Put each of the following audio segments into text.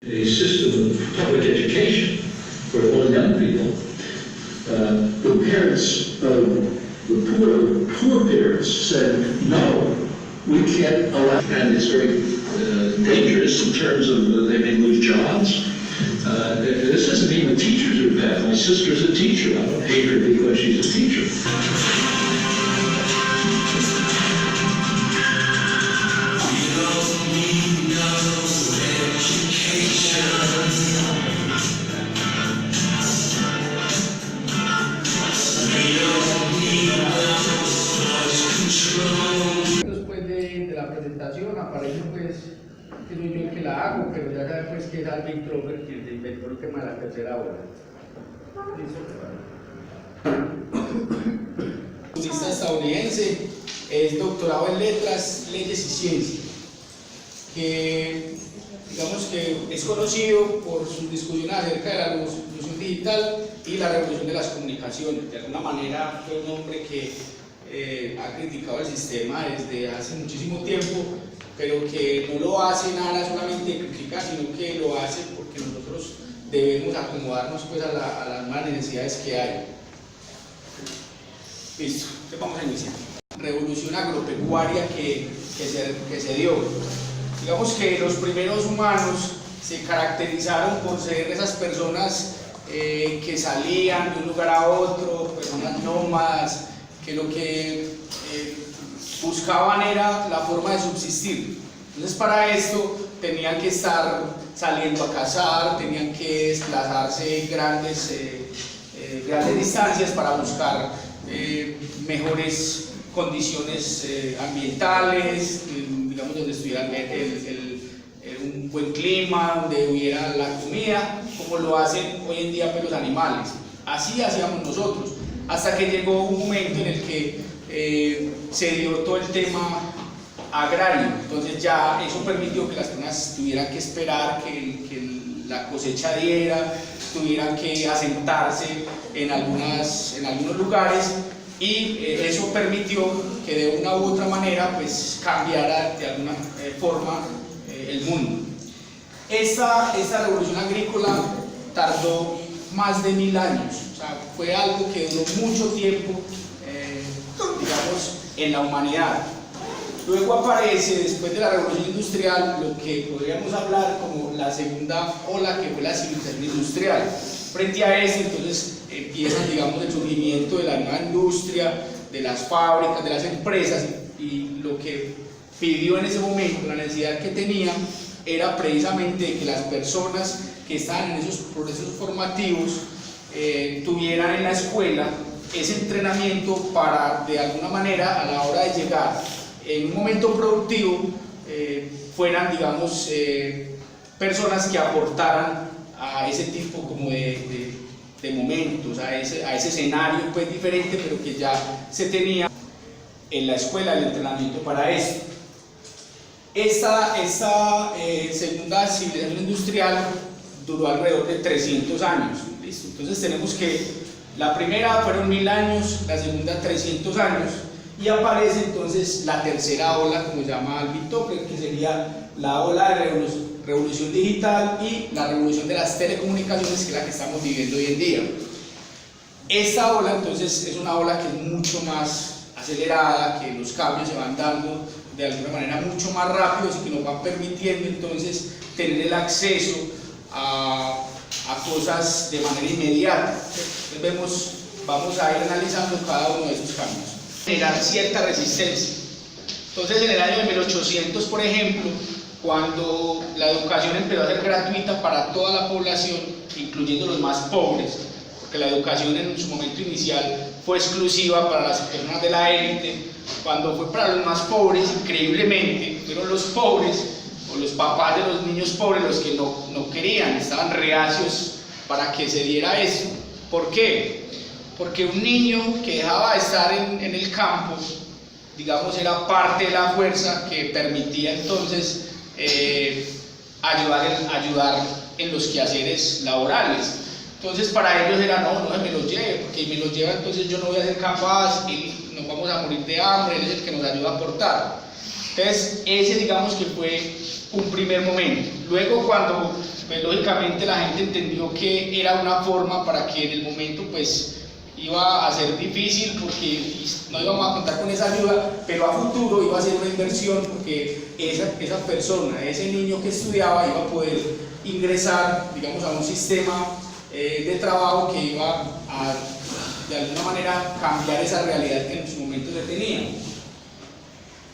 A system of public education for all young people. The parents of the poor parents said, no, we can't allow, and it's very dangerous in terms of they may lose jobs. This isn't even teachers who are bad. My sister's a teacher. I don't hate her because she's a teacher. Después de la presentación aparece pues que soy yo el que la hago, pero ya saben pues que es Alvin Trover quien inventó el tema de la tercera ola. Jurista estadounidense, es doctorado en letras, leyes y ciencia, que digamos que es conocido por sus discusiones acerca de la revolución digital y la revolución de las comunicaciones. De alguna manera fue un hombre que ha criticado el sistema desde hace muchísimo tiempo, pero que no lo hace nada solamente criticar, sino que lo hace porque nosotros debemos acomodarnos pues a las nuevas necesidades que hay. Listo, entonces vamos a iniciar. Revolución agropecuaria que se dio. Digamos que los primeros humanos se caracterizaron por ser esas personas que salían de un lugar a otro, personas nómadas, que lo que buscaban era la forma de subsistir. Entonces para esto tenían que estar saliendo a cazar, tenían que desplazarse grandes distancias para buscar mejores condiciones ambientales, digamos donde estuvieran un buen clima, donde hubiera la comida, como lo hacen hoy en día pues, los animales. Así hacíamos nosotros, hasta que llegó un momento en el que se dio todo el tema agrario. Entonces ya eso permitió que las personas tuvieran que esperar que la cosecha diera, tuvieran que asentarse en algunos lugares, y eso permitió que de una u otra manera pues cambiara de alguna forma el mundo. Esta revolución agrícola tardó más de 1000 años, o sea, fue algo que duró mucho tiempo, digamos, en la humanidad. Luego aparece, después de la revolución industrial, lo que podríamos hablar como la segunda ola, que fue la civilización industrial. Frente a eso, entonces, empieza, digamos, el surgimiento de la nueva industria, de las fábricas, de las empresas, y lo que pidió en ese momento, la necesidad que tenía, era precisamente que las personas que estaban en esos procesos formativos tuvieran en la escuela ese entrenamiento para, de alguna manera, a la hora de llegar en un momento productivo, fueran, digamos, personas que aportaran a ese tipo como de momentos, a ese escenario pues diferente, pero que ya se tenía en la escuela el entrenamiento para eso. Esta segunda civilización industrial duró alrededor de 300 años. ¿Listo? Entonces tenemos que la primera fueron 1000 años, la segunda 300 años, y aparece entonces la tercera ola, como se llama Alvin Toffler, que sería la ola de revolución digital y la revolución de las telecomunicaciones, que es la que estamos viviendo hoy en día. Esta ola entonces es una ola que es mucho más acelerada, que los cambios se van dando de alguna manera mucho más rápidos y que nos van permitiendo entonces tener el acceso a cosas de manera inmediata. Entonces vamos a ir analizando cada uno de esos cambios. Generar cierta resistencia. Entonces en el año de 1800, por ejemplo, cuando la educación empezó a ser gratuita para toda la población, incluyendo los más pobres, porque la educación en su momento inicial fue exclusiva para las personas de la élite, cuando fue para los más pobres, increíblemente, fueron los pobres o los papás de los niños pobres los que no querían, estaban reacios para que se diera eso. ¿Por qué? Porque un niño que dejaba de estar en el campo, digamos, era parte de la fuerza que permitía entonces ayudar en los quehaceres laborales. Entonces para ellos era, no me los lleve, porque si me los lleva entonces yo no voy a ser capaz y nos vamos a morir de hambre, él es el que nos ayuda a aportar. Entonces ese digamos que fue un primer momento. Luego cuando, pues, lógicamente la gente entendió que era una forma para que en el momento, pues, iba a ser difícil porque no íbamos a contar con esa ayuda, pero a futuro iba a ser una inversión porque esa persona, ese niño que estudiaba iba a poder ingresar, digamos, a un sistema de trabajo que iba a, de alguna manera, cambiar esa realidad que en su momento se tenía.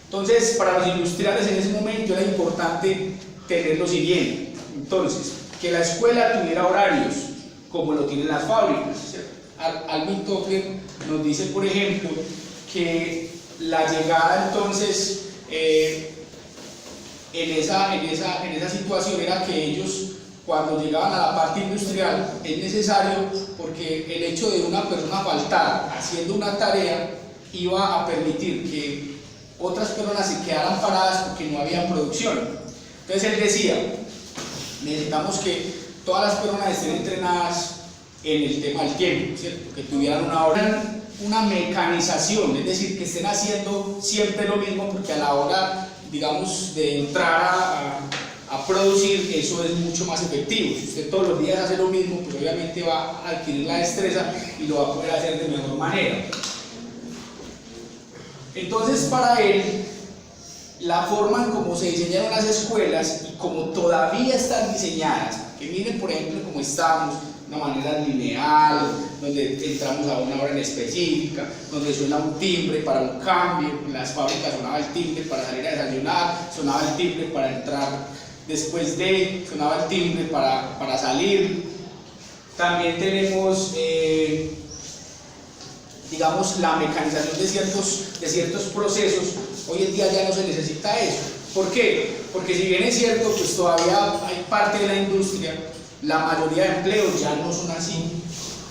Entonces, para los industriales en ese momento era importante tener lo siguiente. Entonces, que la escuela tuviera horarios, como lo tienen las fábricas, ¿cierto? Alvin Toffler nos dice, por ejemplo, que la llegada entonces en esa situación era que ellos, cuando llegaban a la parte industrial, es necesario porque el hecho de una persona faltar haciendo una tarea iba a permitir que otras personas se quedaran paradas porque no había producción. Entonces él decía, necesitamos que todas las personas estén entrenadas en el tema del tiempo, ¿cierto? Que tuvieran una mecanización, es decir, que estén haciendo siempre lo mismo, porque a la hora, digamos, de entrar a producir, eso es mucho más efectivo. Si usted todos los días hace lo mismo, pues obviamente va a adquirir la destreza y lo va a poder hacer de mejor manera. Entonces, para él, la forma en cómo se diseñaron las escuelas y como todavía están diseñadas, que miren, por ejemplo, cómo estamos, de una manera lineal, donde entramos a una hora en específica, donde suena un timbre para un cambio. En las fábricas sonaba el timbre para salir a desayunar, sonaba el timbre para entrar después de, sonaba el timbre para salir. También tenemos, digamos, la mecanización de ciertos procesos. Hoy en día ya no se necesita eso. ¿Por qué? Porque si bien es cierto, pues todavía hay parte de la industria, la mayoría de empleos ya no son así.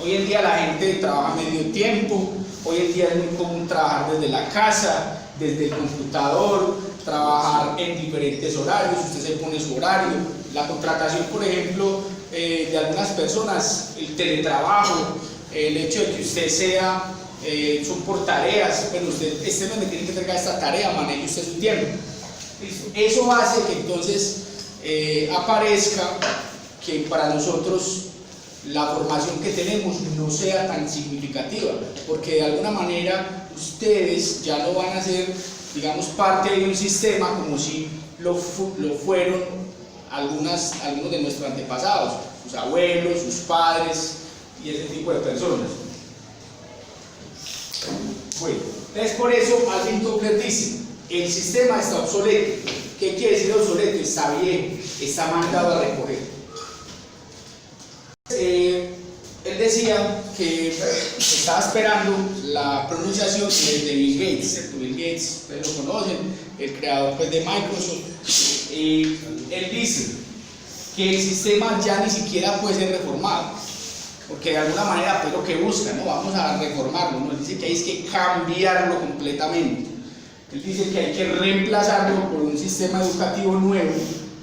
Hoy en día la gente trabaja medio tiempo, hoy en día es muy común trabajar desde la casa, desde el computador, trabajar en diferentes horarios, usted se pone su horario. La contratación, por ejemplo, de algunas personas, el teletrabajo, el hecho de que usted sea, son por tareas, pero usted no me tiene que entregar esta tarea, maneje usted su tiempo. Eso hace que entonces aparezca que para nosotros la formación que tenemos no sea tan significativa, porque de alguna manera ustedes ya no van a ser, digamos, parte de un sistema como si lo fueron algunos de nuestros antepasados, sus abuelos, sus padres y ese tipo de personas. Bueno, entonces por eso Alvin Toffler dice, el sistema está obsoleto. ¿Qué quiere decir obsoleto? Está viejo, está mandado a recoger. Él decía que estaba esperando la pronunciación de Bill Gates, ¿cierto? Bill Gates, ustedes lo conocen, el creador, pues, de Microsoft. Y él dice que el sistema ya ni siquiera puede ser reformado, porque de alguna manera pues lo que busca, ¿no? Vamos a reformarlo, ¿no? Él dice que hay que cambiarlo completamente. Él dice que hay que reemplazarlo por un sistema educativo nuevo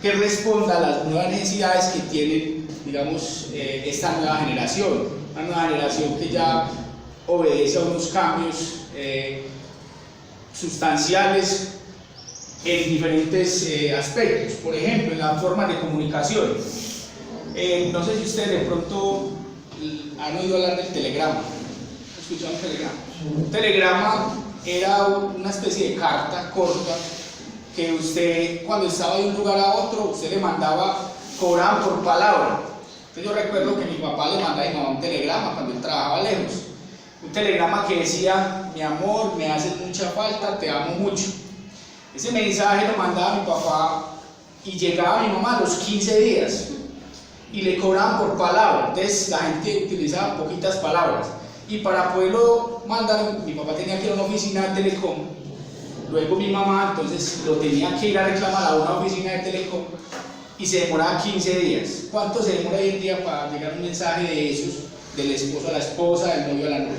que responda a las nuevas necesidades que tienen, digamos, esta nueva generación, una nueva generación que ya obedece a unos cambios sustanciales en diferentes aspectos. Por ejemplo, en la forma de comunicación. No sé si ustedes de pronto han oído hablar del telegrama. ¿Escucharon un telegrama? Un telegrama era una especie de carta corta que usted, cuando estaba de un lugar a otro, usted le mandaba, cobraban por palabra. Entonces yo recuerdo que mi papá le mandaba a mi mamá un telegrama cuando él trabajaba lejos. Un telegrama que decía: mi amor, me haces mucha falta, te amo mucho. Ese mensaje lo mandaba mi papá y llegaba a mi mamá a los 15 días y le cobraban por palabra. Entonces la gente utilizaba poquitas palabras. Y para poderlo mandar, mi papá tenía que ir a una oficina de Telecom, luego mi mamá entonces lo tenía que ir a reclamar a una oficina de Telecom y se demoraba 15 días. ¿Cuánto se demora hoy en día para llegar un mensaje de esos, del esposo a la esposa, del novio a la novia?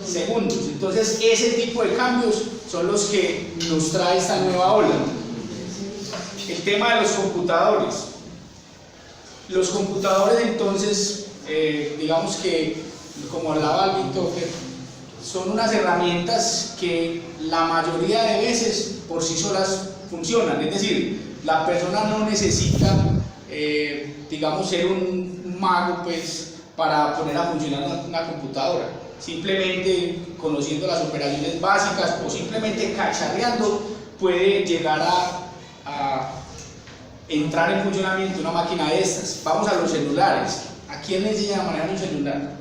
Segundos. Entonces ese tipo de cambios son los que nos trae esta nueva ola. El tema de los computadores. Los computadores entonces, digamos que, como hablaba Alvin Toffler, son unas herramientas que la mayoría de veces por sí solas funcionan. Es decir, la persona no necesita, digamos, ser un mago pues, para poner a funcionar una computadora. Simplemente conociendo las operaciones básicas o simplemente cacharreando puede llegar a entrar en funcionamiento una máquina de estas. Vamos a los celulares. ¿A quién le enseñan a manejar un celular?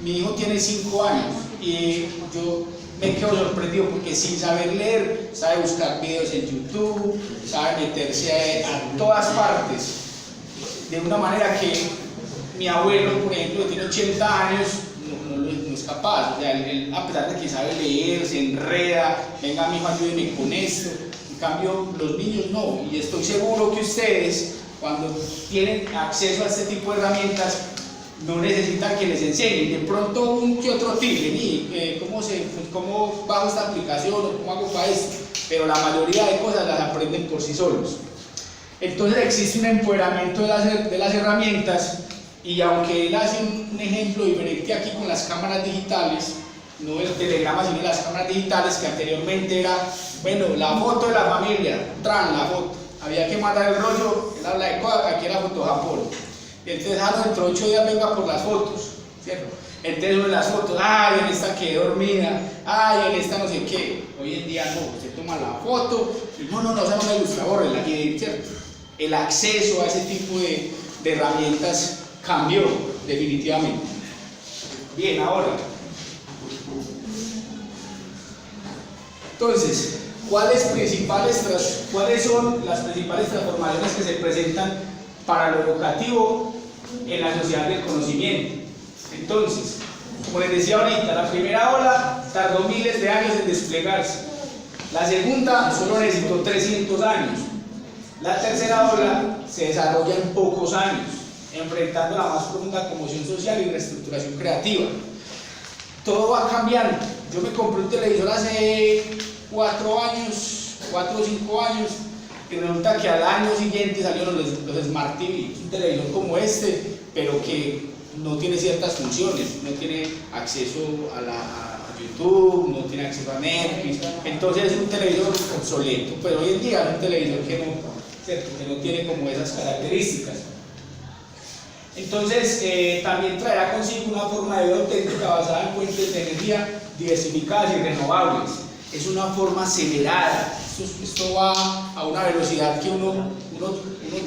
Mi hijo tiene 5 años y yo me quedo sorprendido porque sin saber leer, sabe buscar videos en YouTube, sabe meterse a todas partes de una manera que mi abuelo, por ejemplo, que tiene 80 años, no es capaz. O sea, él, a pesar de que sabe leer, se enreda, venga mi hijo, ayúdeme con esto. En cambio, los niños no, y estoy seguro que ustedes, cuando tienen acceso a este tipo de herramientas, no necesitan que les enseñen. De pronto un que otro tip, ¿cómo bajo esta aplicación o cómo hago para esto? Pero la mayoría de cosas las aprenden por sí solos. Entonces existe un empoderamiento de las herramientas, y aunque él hace un ejemplo diferente aquí con las cámaras digitales, no el telegrama sino las cámaras digitales, que anteriormente era, bueno, la foto de la familia, la foto, había que mandar el rollo, él habla de cosas, aquí era foto Japón. Y entonces, dentro de 8 días venga por las fotos, ¿cierto? Entonces uno en las fotos, ay, en esta quedé dormida, ay, en esta no sé qué. Hoy en día no, se toma la foto y no, esa no me gusta, bórrela, ¿cierto? El acceso a ese tipo de herramientas cambió definitivamente. Bien, ahora, entonces, ¿cuáles son las principales transformaciones que se presentan para lo educativo en la sociedad del conocimiento? Entonces, como les decía ahorita, la primera ola tardó miles de años en desplegarse, la segunda solo necesitó 300 años, la tercera ola se desarrolla en pocos años, enfrentando la más profunda conmoción social y reestructuración creativa. Todo va cambiando. Yo me compré un televisor hace 4 o 5 años, y resulta que al año siguiente salieron los Smart TV, un televisor como este, pero que no tiene ciertas funciones, no tiene acceso a YouTube, no tiene acceso a Netflix, entonces es un televisor obsoleto, pero hoy en día es un televisor que no tiene como esas características. Entonces también traerá consigo una forma de vida auténtica basada en fuentes de energía diversificadas y renovables. Es una forma acelerada. Esto va a una velocidad que uno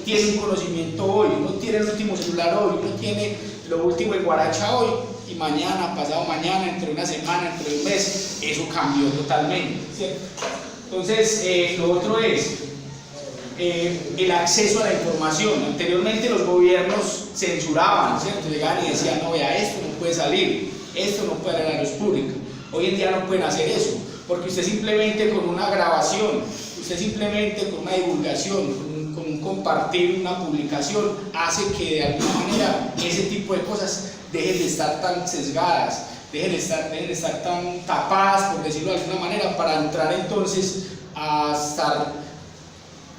tiene un conocimiento hoy, uno tiene el último celular hoy, uno tiene lo último en Guaracha hoy, y mañana, pasado mañana, entre una semana, entre un mes, eso cambió totalmente, ¿cierto? Entonces, lo otro es el acceso a la información. Anteriormente los gobiernos censuraban, ¿cierto? Llegaban y decían, no, vea, esto no puede salir, esto no puede ir a la luz pública. Hoy en día no pueden hacer eso, porque usted simplemente con una grabación, usted simplemente con una divulgación, con un compartir una publicación, hace que de alguna manera ese tipo de cosas dejen de estar tan sesgadas, dejen de estar tan tapadas, por decirlo de alguna manera, para entrar entonces a estar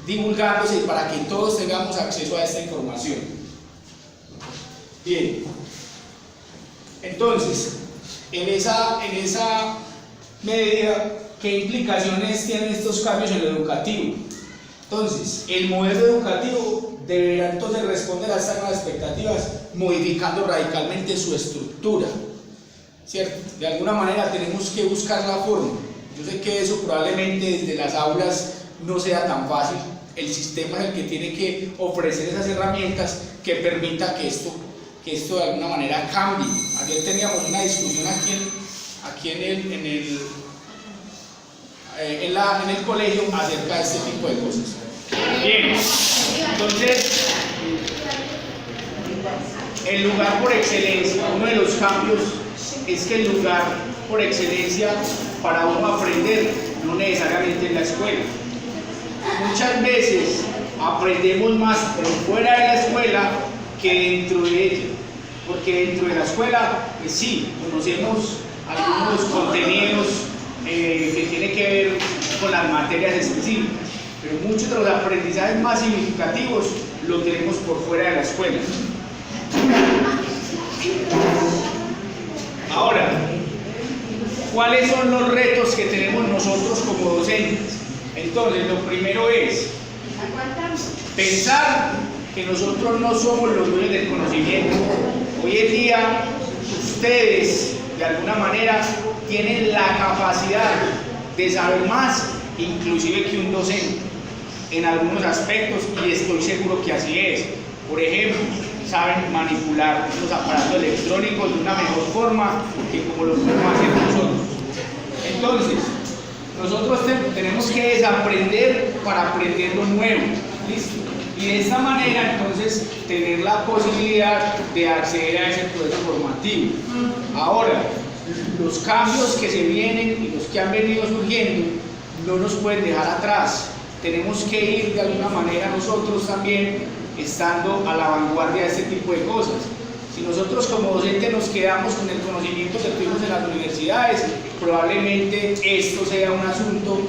divulgándose para que todos tengamos acceso a esta información. Bien, entonces, en esa medida, ¿qué implicaciones tienen estos cambios en lo educativo? Entonces, el modelo educativo deberá entonces responder a estas nuevas expectativas, modificando radicalmente su estructura, ¿cierto? De alguna manera tenemos que buscar la forma. Yo sé que eso probablemente desde las aulas no sea tan fácil. El sistema es el que tiene que ofrecer esas herramientas que permita que esto de alguna manera cambie. Ayer teníamos una discusión aquí en el colegio acerca de este tipo de cosas. Bien, entonces, el lugar por excelencia, uno de los cambios es que el lugar por excelencia para uno aprender no necesariamente en la escuela. Muchas veces aprendemos más por fuera de la escuela que dentro de ella, porque dentro de la escuela, pues sí, conocemos algunos contenidos que tienen que ver con las materias específicas, pero muchos de los aprendizajes más significativos los tenemos por fuera de la escuela. Ahora, ¿cuáles son los retos que tenemos nosotros como docentes? Entonces, lo primero es pensar que nosotros no somos los dueños del conocimiento. Hoy en día, ustedes, de alguna manera, tienen la capacidad de saber más, inclusive que un docente, en algunos aspectos, y estoy seguro que así es. Por ejemplo, saben manipular los aparatos electrónicos de una mejor forma que como lo podemos hacer nosotros. Entonces, nosotros tenemos que desaprender para aprender lo nuevo. ¿Listo? Y de esta manera, entonces, tener la posibilidad de acceder a ese proceso formativo. Ahora, los cambios que se vienen y los que han venido surgiendo no nos pueden dejar atrás. Tenemos que ir de alguna manera nosotros también estando a la vanguardia de este tipo de cosas. Si nosotros como docentes nos quedamos con el conocimiento que tuvimos en las universidades, probablemente esto sea un asunto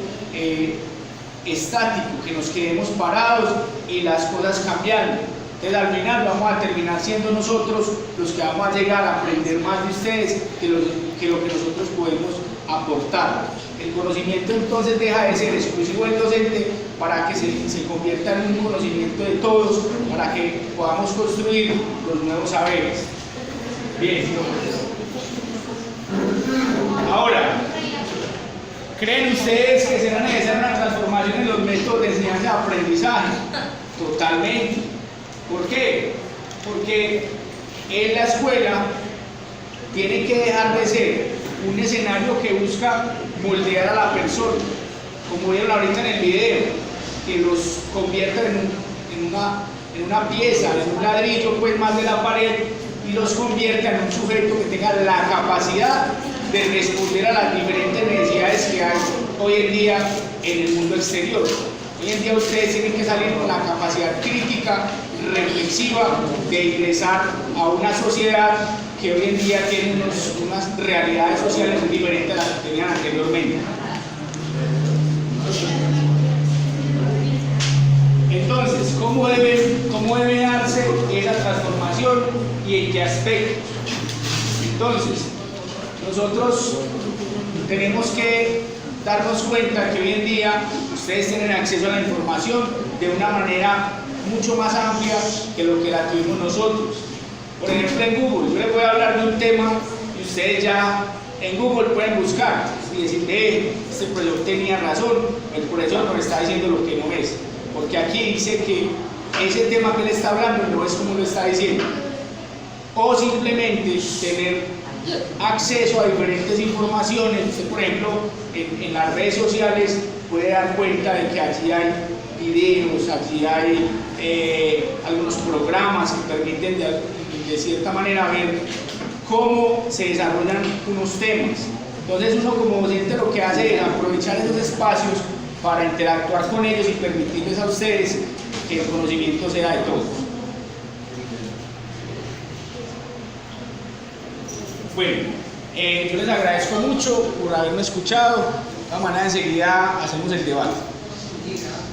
estático, que nos quedemos parados y las cosas cambiando. Entonces al final vamos a terminar siendo nosotros los que vamos a llegar a aprender más de ustedes que lo que nosotros podemos aportar. El conocimiento entonces deja de ser exclusivo del docente para que se convierta en un conocimiento de todos, para que podamos construir los nuevos saberes. Bien. Ahora, ¿creen ustedes que será necesaria una transformación en los métodos de enseñanza y aprendizaje? Totalmente. ¿Por qué? Porque en la escuela tiene que dejar de ser un escenario que busca moldear a la persona, como vieron ahorita en el video, que los convierta en una pieza, en un ladrillo pues más de la pared, y los convierta en un sujeto que tenga la capacidad de responder a las diferentes necesidades que hay hoy en día en el mundo exterior. Hoy en día ustedes tienen que salir con la capacidad crítica, reflexiva, de ingresar a una sociedad que hoy en día tiene unas realidades sociales muy diferentes a las que tenían anteriormente. Entonces, ¿cómo debe darse esa transformación y en qué aspectos? Entonces, nosotros tenemos que darnos cuenta que hoy en día ustedes tienen acceso a la información de una manera mucho más amplia que lo que la tuvimos nosotros. Por ejemplo, en Google, yo les voy a hablar de un tema y ustedes ya en Google pueden buscar y decir, este profesor tenía razón, el profesor nos está diciendo lo que no es, porque aquí dice que ese tema que le está hablando no es como lo está diciendo. O simplemente tener acceso a diferentes informaciones. Usted, por ejemplo, en las redes sociales puede dar cuenta de que allí hay videos, allí hay algunos programas que permiten de cierta manera ver cómo se desarrollan unos temas. Entonces uno como docente lo que hace es aprovechar esos espacios para interactuar con ellos y permitirles a ustedes que el conocimiento sea de todos. Bueno, yo les agradezco mucho por haberme escuchado. De todas maneras, enseguida hacemos el debate.